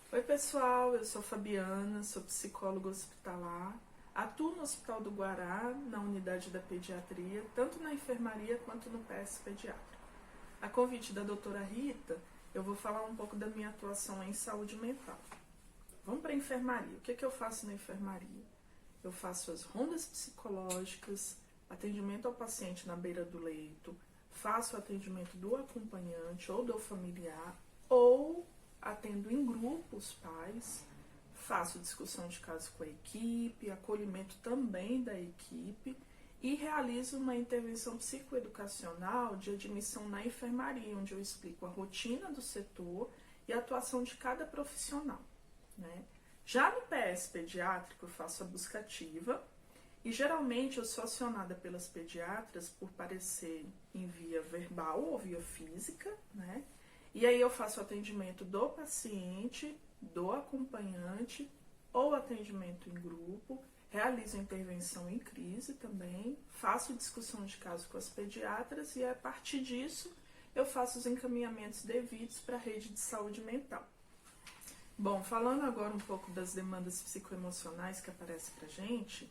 Oi pessoal, eu sou Fabiana, sou psicóloga hospitalar, atuo no Hospital do Guará, na unidade da pediatria, tanto na enfermaria quanto no PS pediátrico. A convite da doutora Rita, eu vou falar um pouco da minha atuação em saúde mental. Vamos para a enfermaria. O que eu faço na enfermaria? Eu faço as rondas psicológicas, atendimento ao paciente na beira do leito, faço o atendimento do acompanhante ou do familiar, ou atendo em grupo os pais, faço discussão de casos com a equipe, acolhimento também da equipe e realizo uma intervenção psicoeducacional de admissão na enfermaria, onde eu explico a rotina do setor e a atuação de cada profissional, né? Já no PS pediátrico eu faço a busca ativa e geralmente eu sou acionada pelas pediatras por parecer em via verbal ou via física, né? E aí eu faço o atendimento do paciente, do acompanhante, ou atendimento em grupo, realizo intervenção em crise também, faço discussão de caso com as pediatras e a partir disso eu faço os encaminhamentos devidos para a rede de saúde mental. Bom, falando agora um pouco das demandas psicoemocionais que aparecem para a gente,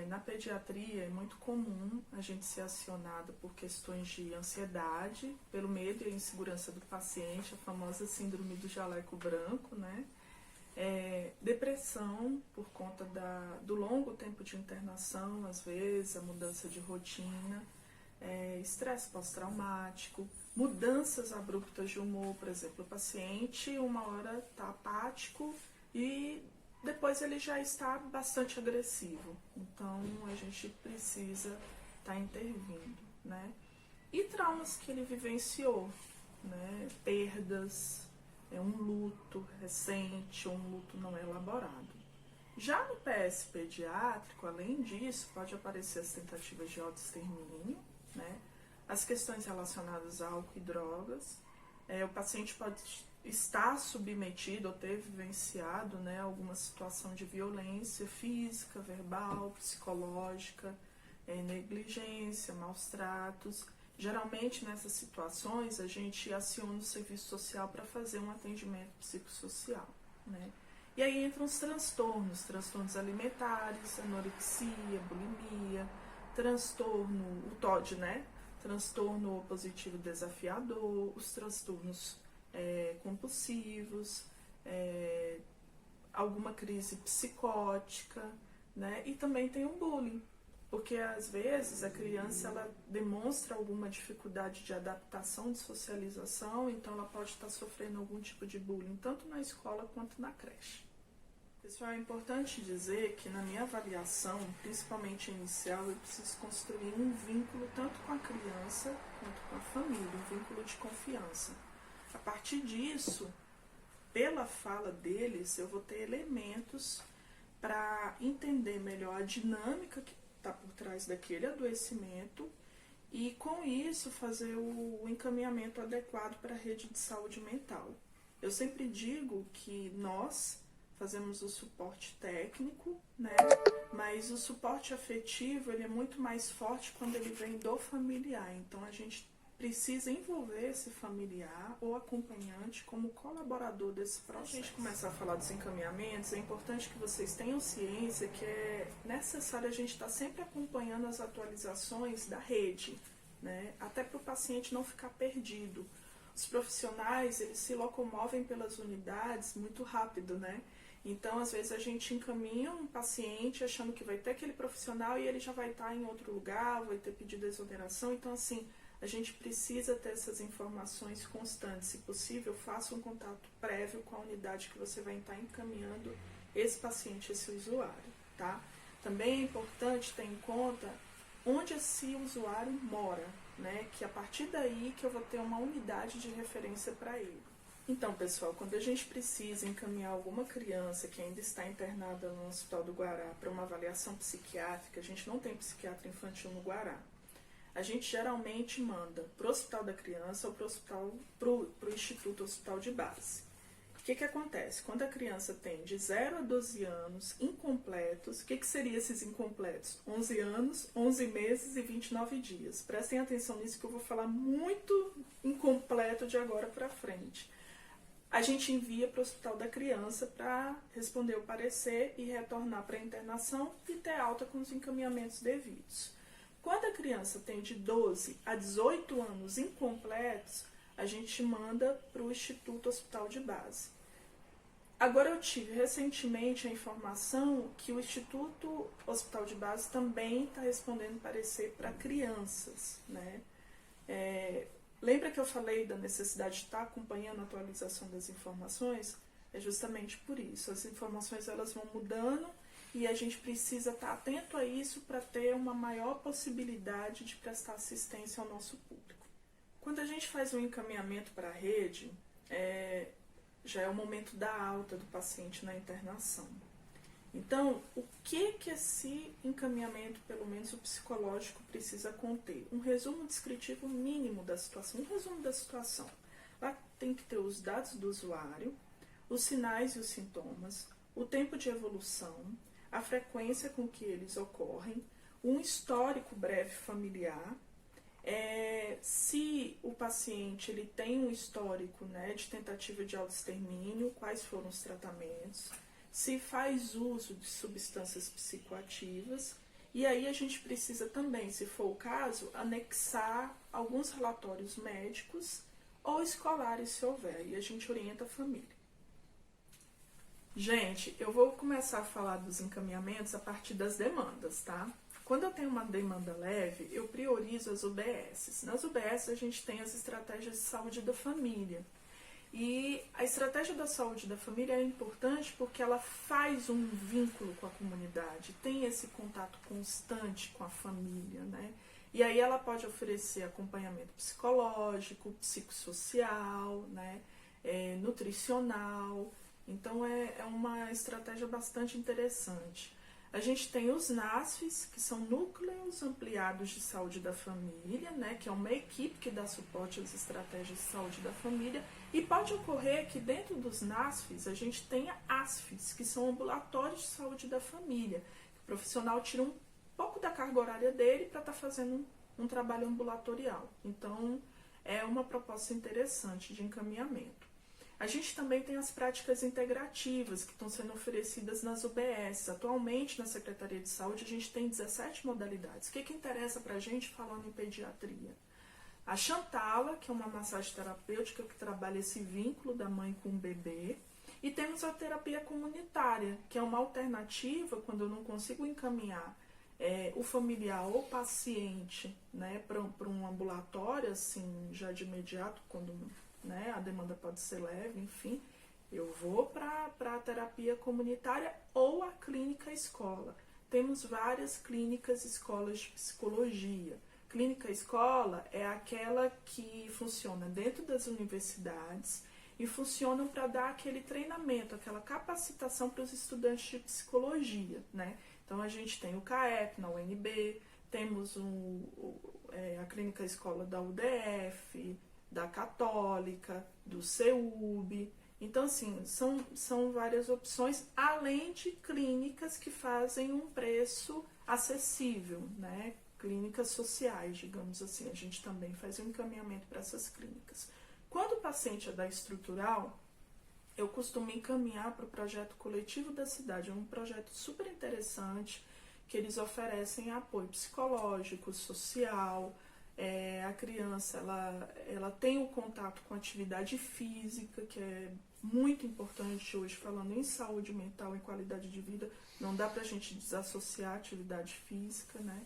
na pediatria é muito comum a gente ser acionado por questões de ansiedade, pelo medo e a insegurança do paciente, a famosa síndrome do jaleco branco, né? Depressão por conta do longo tempo de internação, às vezes, a mudança de rotina, estresse pós-traumático, mudanças abruptas de humor, por exemplo, o paciente uma hora está apático e depois ele já está bastante agressivo, então a gente precisa estar intervindo, né? E traumas que ele vivenciou, né? Perdas, um luto recente, um luto não elaborado. Já no PS pediátrico, além disso, pode aparecer as tentativas de autoextermínio, né? As questões relacionadas a álcool e drogas, o paciente pode estar submetido ou ter vivenciado, né, alguma situação de violência física, verbal, psicológica, negligência, maus tratos. Geralmente nessas situações a gente aciona o serviço social para fazer um atendimento psicossocial, né? E aí entram os transtornos alimentares, anorexia, bulimia, o TOD, né? Transtorno opositivo desafiador, os transtornos compulsivos, alguma crise psicótica, né? E também tem o bullying, porque às vezes a criança ela demonstra alguma dificuldade de adaptação, de socialização, então ela pode estar sofrendo algum tipo de bullying, tanto na escola quanto na creche. Pessoal, é importante dizer que na minha avaliação, principalmente inicial, eu preciso construir um vínculo tanto com a criança quanto com a família, um vínculo de confiança. A partir disso, pela fala deles, eu vou ter elementos para entender melhor a dinâmica que está por trás daquele adoecimento e, com isso, fazer o encaminhamento adequado para a rede de saúde mental. Eu sempre digo que nós fazemos o suporte técnico, né? Mas o suporte afetivo ele é muito mais forte quando ele vem do familiar. Então a gente precisa envolver esse familiar ou acompanhante como colaborador desse processo. Quando a gente começar a falar dos encaminhamentos, é importante que vocês tenham ciência que é necessário a gente estar sempre acompanhando as atualizações da rede, né? Até para o paciente não ficar perdido. Os profissionais, eles se locomovem pelas unidades muito rápido, né? Então, às vezes, a gente encaminha um paciente achando que vai ter aquele profissional e ele já vai estar em outro lugar, vai ter pedido exoneração. Então, assim, a gente precisa ter essas informações constantes. Se possível, faça um contato prévio com a unidade que você vai estar encaminhando esse paciente, esse usuário, tá? Também é importante ter em conta onde esse usuário mora, né? Que a partir daí que eu vou ter uma unidade de referência para ele. Então, pessoal, quando a gente precisa encaminhar alguma criança que ainda está internada no Hospital do Guará para uma avaliação psiquiátrica, a gente não tem psiquiatra infantil no Guará. A gente geralmente manda para o Hospital da Criança ou para o Instituto Hospital de Base. O que acontece? Quando a criança tem de 0 a 12 anos incompletos, o que seriam esses incompletos? 11 anos, 11 meses e 29 dias. Prestem atenção nisso que eu vou falar muito incompleto de agora para frente. a gente envia para o Hospital da Criança para responder o parecer e retornar para a internação e ter alta com os encaminhamentos devidos. Quando a criança tem de 12 a 18 anos incompletos, a gente manda para o Instituto Hospital de Base. Agora eu tive recentemente a informação que o Instituto Hospital de Base também está respondendo parecer para crianças, né? Lembra que eu falei da necessidade de estar acompanhando a atualização das informações? É justamente por isso. As informações elas vão mudando e a gente precisa estar atento a isso para ter uma maior possibilidade de prestar assistência ao nosso público. Quando a gente faz um encaminhamento para a rede, já é o momento da alta do paciente na internação. Então, o que esse encaminhamento, pelo menos o psicológico, precisa conter? Um resumo descritivo mínimo da situação. Um resumo da situação. Lá tem que ter os dados do usuário, os sinais e os sintomas, o tempo de evolução, a frequência com que eles ocorrem, um histórico breve familiar, se o paciente ele tem um histórico, né, de tentativa de autoextermínio, quais foram os tratamentos, se faz uso de substâncias psicoativas, e aí a gente precisa também, se for o caso, anexar alguns relatórios médicos ou escolares, se houver, e a gente orienta a família. Gente, eu vou começar a falar dos encaminhamentos a partir das demandas, tá? Quando eu tenho uma demanda leve, eu priorizo as UBSs. Nas UBSs a gente tem as estratégias de saúde da família. E a estratégia da saúde da família é importante porque ela faz um vínculo com a comunidade, tem esse contato constante com a família, né? E aí ela pode oferecer acompanhamento psicológico, psicossocial, né? Nutricional. Então é uma estratégia bastante interessante. A gente tem os NASFs, que são núcleos ampliados de saúde da família, né, que é uma equipe que dá suporte às estratégias de saúde da família, e pode ocorrer que dentro dos NASFs a gente tenha ASFs, que são ambulatórios de saúde da família. O profissional tira um pouco da carga horária dele para estar fazendo um trabalho ambulatorial. Então, é uma proposta interessante de encaminhamento. A gente também tem as práticas integrativas que estão sendo oferecidas nas UBS. Atualmente, na Secretaria de Saúde, a gente tem 17 modalidades. O que interessa para a gente falando em pediatria? A Chantala, que é uma massagem terapêutica que trabalha esse vínculo da mãe com o bebê. E temos a terapia comunitária, que é uma alternativa quando eu não consigo encaminhar o familiar ou paciente, né, para um ambulatório, assim, já de imediato, quando... né, a demanda pode ser leve, enfim, eu vou para a terapia comunitária ou a clínica escola. Temos várias clínicas escolas de psicologia. Clínica escola é aquela que funciona dentro das universidades e funcionam para dar aquele treinamento, aquela capacitação para os estudantes de psicologia, né? Então a gente tem o CAEP na UNB, temos a clínica escola da UDF, da Católica, do CEUB. Então, assim, são várias opções, além de clínicas que fazem um preço acessível, né? Clínicas sociais, digamos assim. A gente também faz um encaminhamento para essas clínicas. Quando o paciente é da estrutural, eu costumo encaminhar para o projeto coletivo da cidade. É um projeto super interessante, que eles oferecem apoio psicológico, social. A criança ela tem o contato com atividade física, que é muito importante hoje, falando em saúde mental e qualidade de vida. Não dá para a gente desassociar a atividade física, né?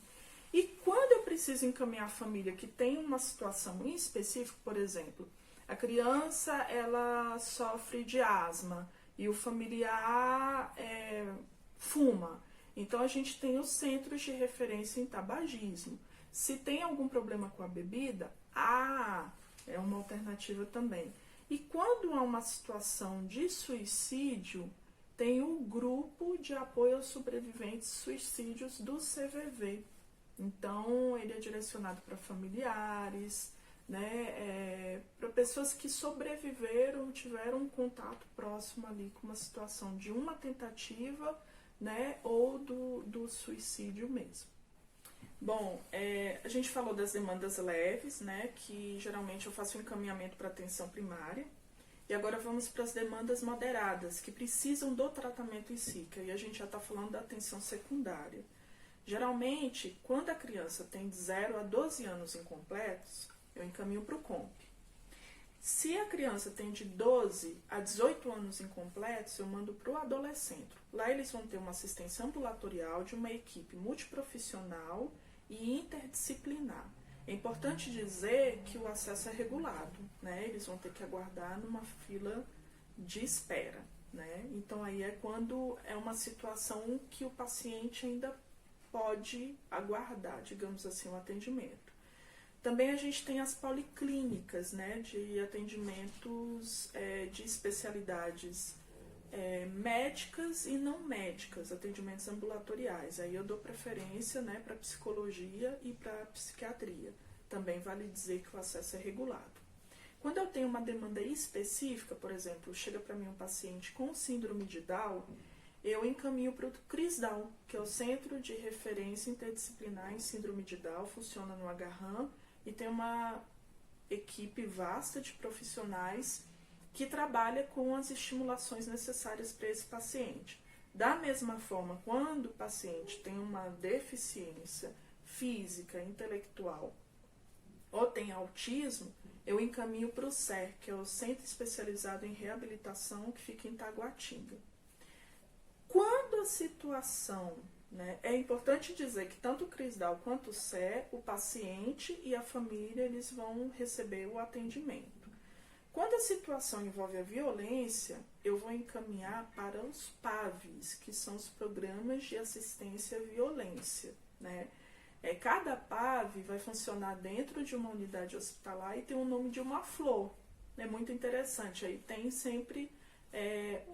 E quando eu preciso encaminhar a família que tem uma situação em específico, por exemplo, a criança ela sofre de asma e o familiar fuma. Então a gente tem os centros de referência em tabagismo. Se tem algum problema com a bebida, é uma alternativa também. E quando há uma situação de suicídio, tem o grupo de apoio aos sobreviventes de suicídios do CVV. Então, ele é direcionado para familiares, né, para pessoas que sobreviveram, tiveram um contato próximo ali com uma situação de uma tentativa, né, ou do suicídio mesmo. Bom, a gente falou das demandas leves, né, que geralmente eu faço um encaminhamento para atenção primária. E agora vamos para as demandas moderadas, que precisam do tratamento em si, que aí a gente já está falando da atenção secundária. Geralmente, quando a criança tem de 0 a 12 anos incompletos, eu encaminho para o COMP. Se a criança tem de 12 a 18 anos incompletos, eu mando para o adolescente. Lá eles vão ter uma assistência ambulatorial de uma equipe multiprofissional e interdisciplinar. É importante dizer que o acesso é regulado, né? Eles vão ter que aguardar numa fila de espera, né? Então aí é quando é uma situação que o paciente ainda pode aguardar, digamos assim, o atendimento. Também a gente tem as policlínicas, né, de atendimentos de especialidades médicas e não médicas, atendimentos ambulatoriais. Aí eu dou preferência, né, para psicologia e para psiquiatria. Também vale dizer que o acesso é regulado. Quando eu tenho uma demanda específica, por exemplo, chega para mim um paciente com síndrome de Down, eu encaminho para o CRISDAW, que é o Centro de Referência Interdisciplinar em Síndrome de Down, funciona no Agarram, e tem uma equipe vasta de profissionais que trabalha com as estimulações necessárias para esse paciente. Da mesma forma, quando o paciente tem uma deficiência física, intelectual ou tem autismo, eu encaminho para o CER, que é o Centro Especializado em Reabilitação, que fica em Taguatinga. Quando a situação, né, é importante dizer que tanto o CRISDAW quanto o CER, o paciente e a família, eles vão receber o atendimento. Quando a situação envolve a violência, eu vou encaminhar para os PAVs, que são os Programas de Assistência à Violência, né? Cada PAV vai funcionar dentro de uma unidade hospitalar e tem o nome de uma flor. É muito interessante. Aí tem sempre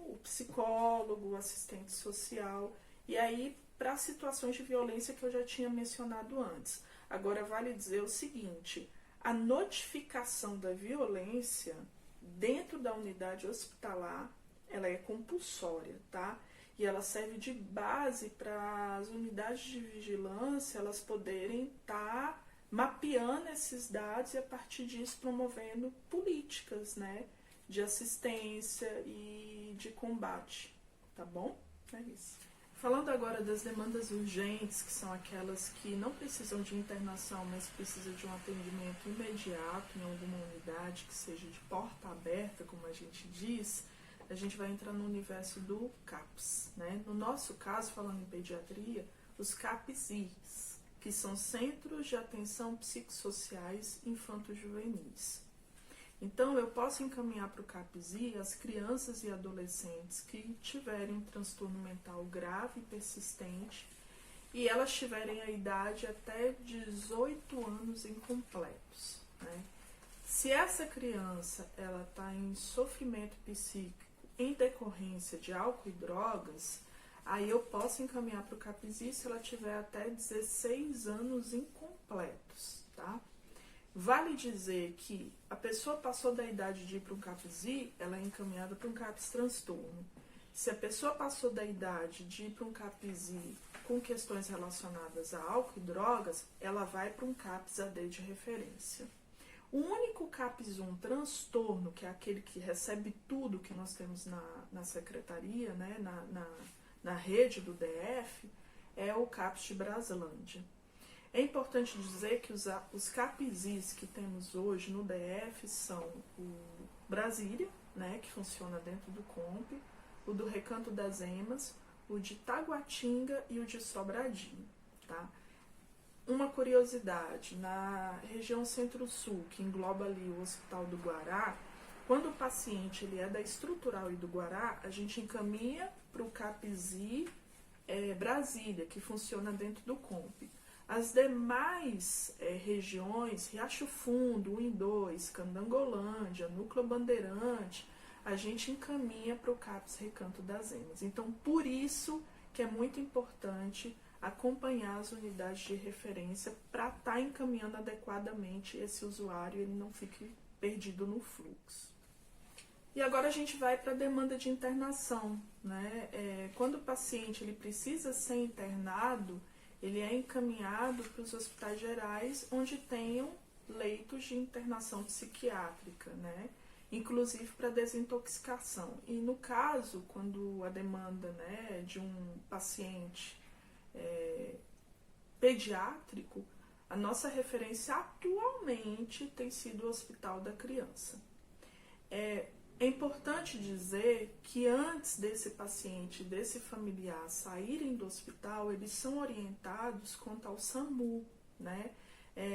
o psicólogo, o assistente social, e aí para situações de violência que eu já tinha mencionado antes. Agora vale dizer o seguinte, a notificação da violência dentro da unidade hospitalar, ela é compulsória, tá? E ela serve de base para as unidades de vigilância, elas poderem estar mapeando esses dados e a partir disso promovendo políticas, né, de assistência e de combate, tá bom? É isso. Falando agora das demandas urgentes, que são aquelas que não precisam de internação, mas precisam de um atendimento imediato em alguma unidade, que seja de porta aberta, como a gente diz, a gente vai entrar no universo do CAPS, né? No nosso caso, falando em pediatria, os CAPSIs, que são Centros de Atenção Psicossociais Infanto-Juvenis. Então, eu posso encaminhar para o CAPSI as crianças e adolescentes que tiverem um transtorno mental grave e persistente e elas tiverem a idade até 18 anos incompletos, né? Se essa criança ela está em sofrimento psíquico em decorrência de álcool e drogas, aí eu posso encaminhar para o CAPSI se ela tiver até 16 anos incompletos, tá? Vale dizer que a pessoa passou da idade de ir para um CAPSI, ela é encaminhada para um CAPS transtorno. Se a pessoa passou da idade de ir para um CAPSI com questões relacionadas a álcool e drogas, ela vai para um CAPS AD de referência. O único CAPS 1 transtorno, que é aquele que recebe tudo que nós temos na secretaria, né, na rede do DF, é o CAPS de Braslândia. É importante dizer que os CAPSIs que temos hoje no DF são o Brasília, né, que funciona dentro do COMP, o do Recanto das Emas, o de Taguatinga e o de Sobradinho, tá? Uma curiosidade, na região Centro-Sul, que engloba ali o Hospital do Guará, quando o paciente ele é da Estrutural e do Guará, a gente encaminha para o CAPSI Brasília, que funciona dentro do COMP. As demais regiões, Riacho Fundo, 1 e 2, Candangolândia, Núcleo Bandeirante, a gente encaminha para o CAPS Recanto das Emas. Então, por isso que é muito importante acompanhar as unidades de referência para estar encaminhando adequadamente esse usuário e ele não fique perdido no fluxo. E agora a gente vai para a demanda de internação, né? Quando o paciente ele precisa ser internado, ele é encaminhado para os hospitais gerais onde tenham leitos de internação psiquiátrica, né? inclusive para desintoxicação. E no caso, quando a demanda, né, de um paciente pediátrico, a nossa referência atualmente tem sido o Hospital da Criança. É importante dizer que antes desse paciente, desse familiar saírem do hospital, eles são orientados quanto ao SAMU, né?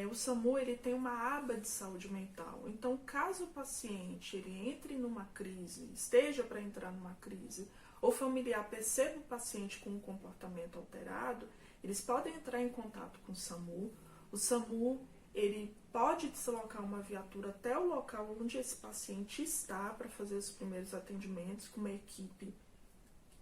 O SAMU ele tem uma aba de saúde mental. Então, caso o paciente ele entre numa crise, esteja para entrar numa crise, ou o familiar perceba o paciente com um comportamento alterado, eles podem entrar em contato com o SAMU. O SAMU ele pode deslocar uma viatura até o local onde esse paciente está para fazer os primeiros atendimentos com uma equipe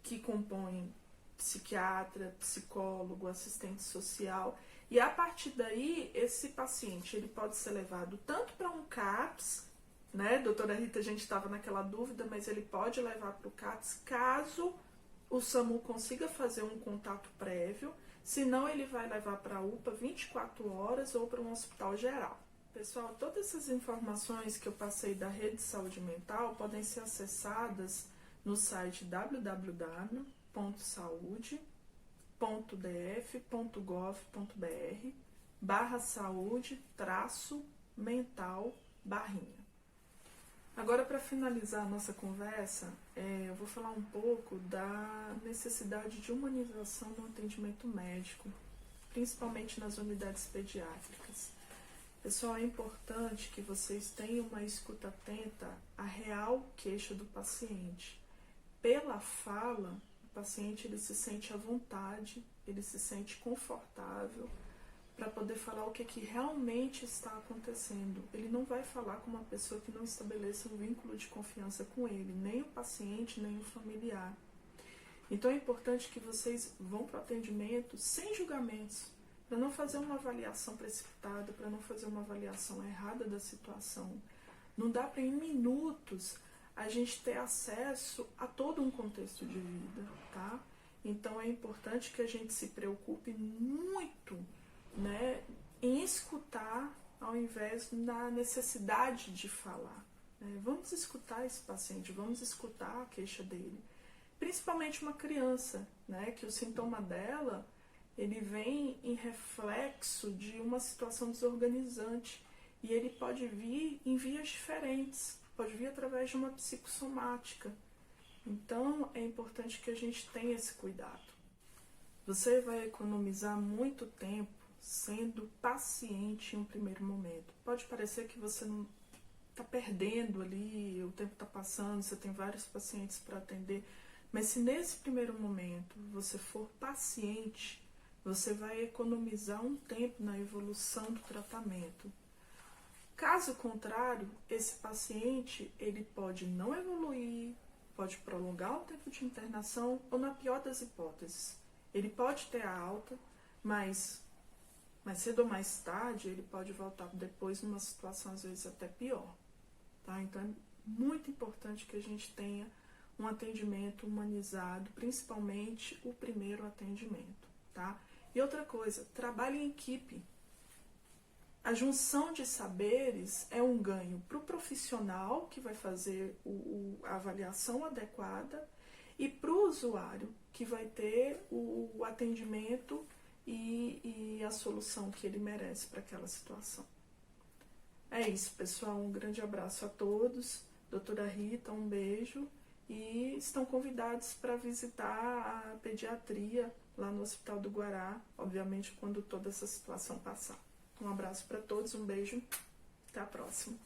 que compõe psiquiatra, psicólogo, assistente social. E a partir daí, esse paciente ele pode ser levado tanto para um CAPS, né? Doutora Rita, a gente estava naquela dúvida, mas ele pode levar para o CAPS caso o SAMU consiga fazer um contato prévio, senão ele vai levar para a UPA 24 horas ou para um hospital geral. Pessoal, todas essas informações que eu passei da Rede de Saúde Mental podem ser acessadas no site www.saude.df.gov.br/saúde-mental/. Agora, para finalizar a nossa conversa, eu vou falar um pouco da necessidade de humanização no atendimento médico, principalmente nas unidades pediátricas. Pessoal, é importante que vocês tenham uma escuta atenta à real queixa do paciente. Pela fala, o paciente ele se sente à vontade, ele se sente confortável para poder falar o que realmente está acontecendo. Ele não vai falar com uma pessoa que não estabeleça um vínculo de confiança com ele, nem o paciente, nem o familiar. Então é importante que vocês vão para o atendimento sem julgamentos, para não fazer uma avaliação precipitada, para não fazer uma avaliação errada da situação. Não dá para em minutos a gente ter acesso a todo um contexto de vida, tá? Então é importante que a gente se preocupe muito, né, em escutar ao invés da necessidade de falar. Vamos escutar esse paciente, vamos escutar a queixa dele. Principalmente uma criança, né, que o sintoma dela ele vem em reflexo de uma situação desorganizante e ele pode vir em vias diferentes, pode vir através de uma psicossomática. Então é importante que a gente tenha esse cuidado. Você vai economizar muito tempo sendo paciente em um primeiro momento. Pode parecer que você não está perdendo ali, o tempo está passando, você tem vários pacientes para atender, mas se nesse primeiro momento você for paciente, você vai economizar um tempo na evolução do tratamento. Caso contrário, esse paciente ele pode não evoluir, pode prolongar o tempo de internação ou, na pior das hipóteses, ele pode ter a alta, mas mais cedo ou mais tarde ele pode voltar depois numa situação às vezes até pior, tá? Então é muito importante que a gente tenha um atendimento humanizado, principalmente o primeiro atendimento, tá? E outra coisa, trabalhe em equipe. A junção de saberes é um ganho para o profissional que vai fazer a avaliação adequada e para o usuário que vai ter o atendimento e a solução que ele merece para aquela situação. É isso, pessoal. Um grande abraço a todos. Doutora Rita, um beijo. E estão convidados para visitar a pediatria lá no Hospital do Guará, obviamente quando toda essa situação passar. Um abraço para todos, um beijo, até a próxima.